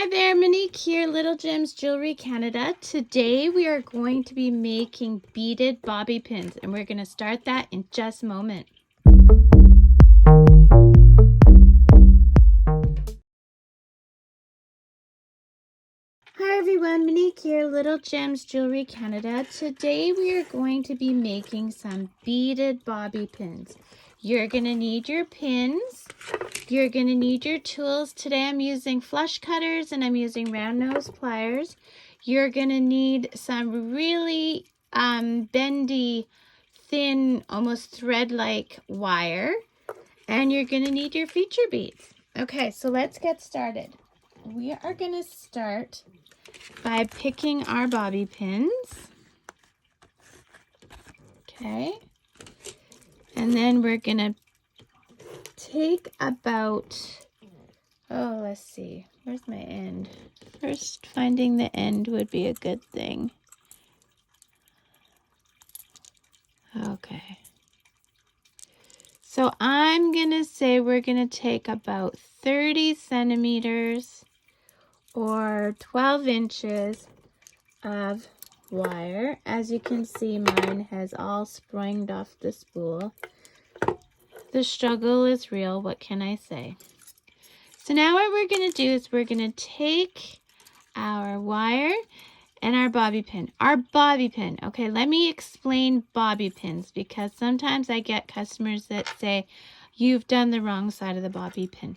Hi there, Monique here, Little Gems Jewelry Canada. Today we are going to be making beaded bobby pins, and we're going to start that in just a moment. Hi everyone, Monique here, Little Gems Jewelry Canada. Today we are going to be making some beaded bobby pins. You're going to need your pins. You're going to need your tools. Today I'm using flush cutters and I'm using round nose pliers. You're going to need some really bendy, thin, almost thread-like wire. And you're going to need your feature beads. Okay, so let's get started. We are going to start by picking our bobby pins. Okay. And then we're going to take about, let's see, where's my end? First, finding the end would be a good thing. Okay. So I'm going to say we're going to take about 30 centimeters or 12 inches of wire. As you can see, mine has all sprunged off the spool. The struggle is real, what can I say? So now what we're going to do is we're going to take our wire and our bobby pin. Our bobby pin. Okay, let me explain bobby pins because sometimes I get customers that say, you've done the wrong side of the bobby pin.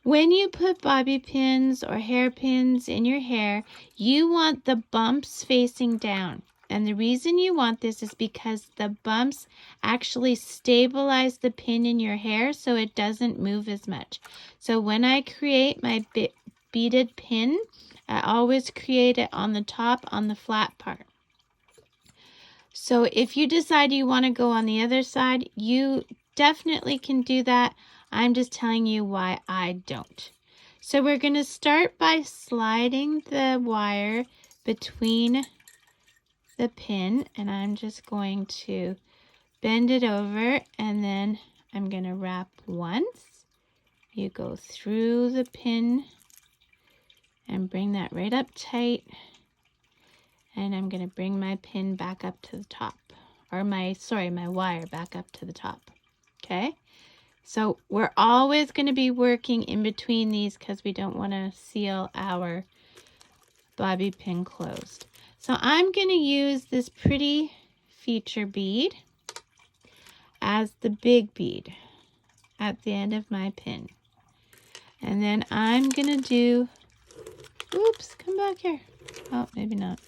When you put bobby pins or hairpins in your hair, you want the bumps facing down. And the reason you want this is because the bumps actually stabilize the pin in your hair so it doesn't move as much. So when I create my beaded pin, I always create it on the top, on the flat part. So if you decide you want to go on the other side, you definitely can do that. I'm just telling you why I don't. So we're going to start by sliding the wire between the pin, and I'm just going to bend it over, and then I'm going to wrap once. You go through the pin and bring that right up tight, and I'm going to bring my pin back up to the top, or my wire back up to the top. Okay, so we're always going to be working in between these because we don't want to seal our bobby pin closed. So I'm going to use this pretty feature bead as the big bead at the end of my pin. And then I'm going to do, oops, come back here. Oh, maybe not.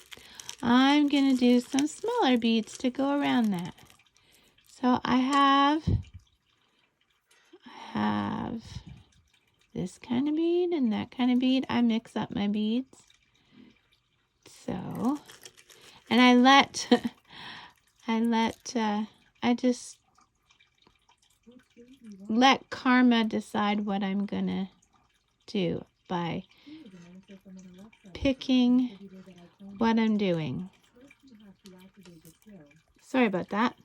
I'm going to do some smaller beads to go around that. So I have this kind of bead and that kind of bead. I mix up my beads. So, and I just let karma decide what I'm gonna do by picking what I'm doing. Sorry about that.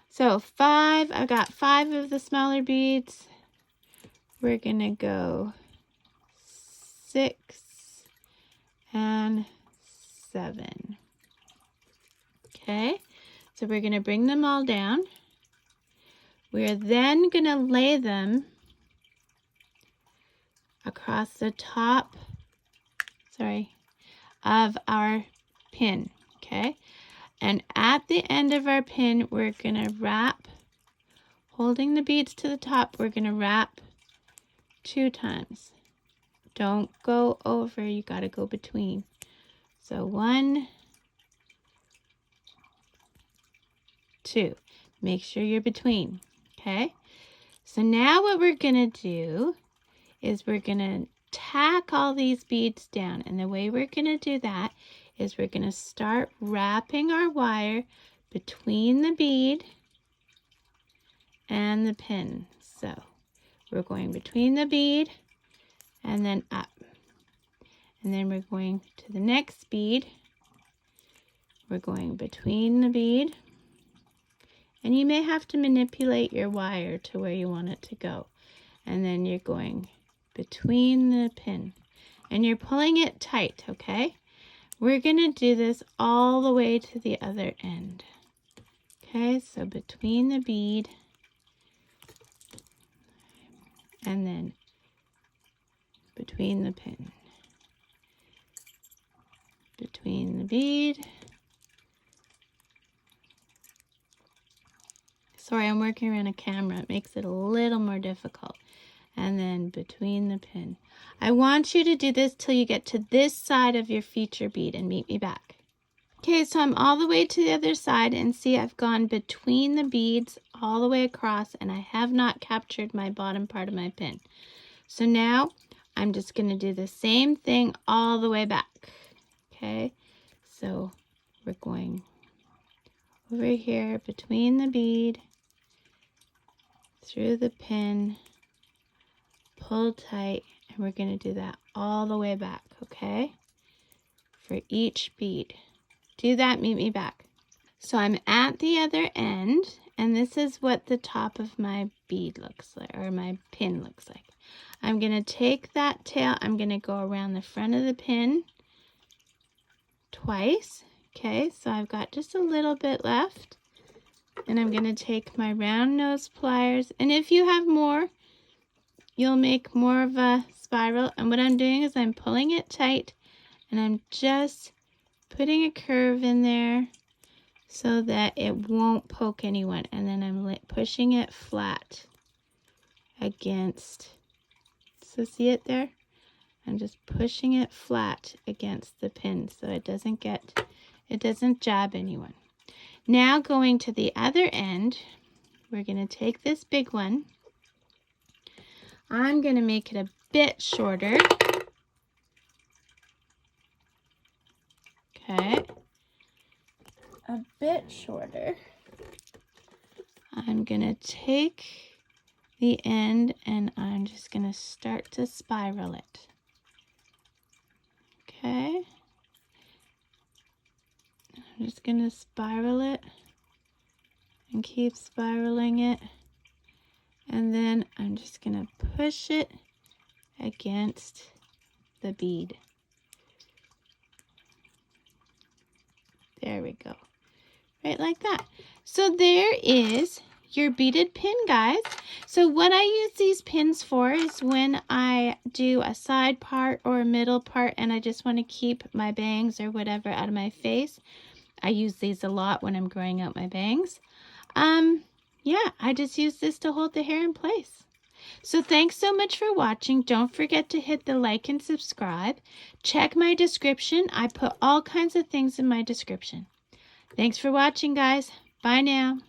So I got 5 of the smaller beads. We're gonna go 6 and 7. Okay, so we're gonna bring them all down. We're then gonna lay them across the top, of our pin, okay? And at the end of our pin, we're gonna wrap, holding the beads to the top, we're gonna wrap 2 times. Don't go over, you gotta go between. So 1, 2. Make sure you're between, okay? So now what we're gonna do is we're gonna tack all these beads down, and the way we're gonna do that is we're gonna start wrapping our wire between the bead and the pin. So we're going between the bead and then up, and then we're going to the next bead. We're going between the bead, and you may have to manipulate your wire to where you want it to go, and then you're going between the pin. and you're pulling it tight, okay? We're going to do this all the way to the other end. Okay, so between the bead and then between the pin. Between the bead. Sorry, I'm working around a camera. It makes it a little more difficult. And then between the pin. I want you to do this till you get to this side of your feature bead and meet me back. Okay, so I'm all the way to the other side, and see I've gone between the beads all the way across, and I have not captured my bottom part of my pin. So now I'm just going to do the same thing all the way back. Okay, so we're going over here between the bead, through the pin, pull tight, and we're going to do that all the way back, okay? For each bead. Do that, meet me back. So I'm at the other end, and this is what the top of my bead looks like, or my pin looks like. I'm going to take that tail, I'm going to go around the front of the pin twice. Okay, so I've got just a little bit left, and I'm going to take my round nose pliers, and if you have more, you'll make more of a spiral. And what I'm doing is I'm pulling it tight, and I'm just putting a curve in there so that it won't poke anyone, and then I'm pushing it flat against, so see it there? I'm just pushing it flat against the pin so it doesn't jab anyone. Now going to the other end, we're going to take this big one. I'm going to make it a bit shorter. Okay. A bit shorter. I'm going to take the end and I'm just going to start to spiral it. Okay. I'm just going to spiral it and keep spiraling it. And then I'm just going to push it against the bead. There we go. Right like that. So there is your beaded pin, guys. So what I use these pins for is when I do a side part or a middle part and I just want to keep my bangs or whatever out of my face. I use these a lot when I'm growing out my bangs. Yeah, I just use this to hold the hair in place. So thanks so much for watching. Don't forget to hit the like and subscribe. Check my description. I put all kinds of things in my description. Thanks for watching, guys. Bye now.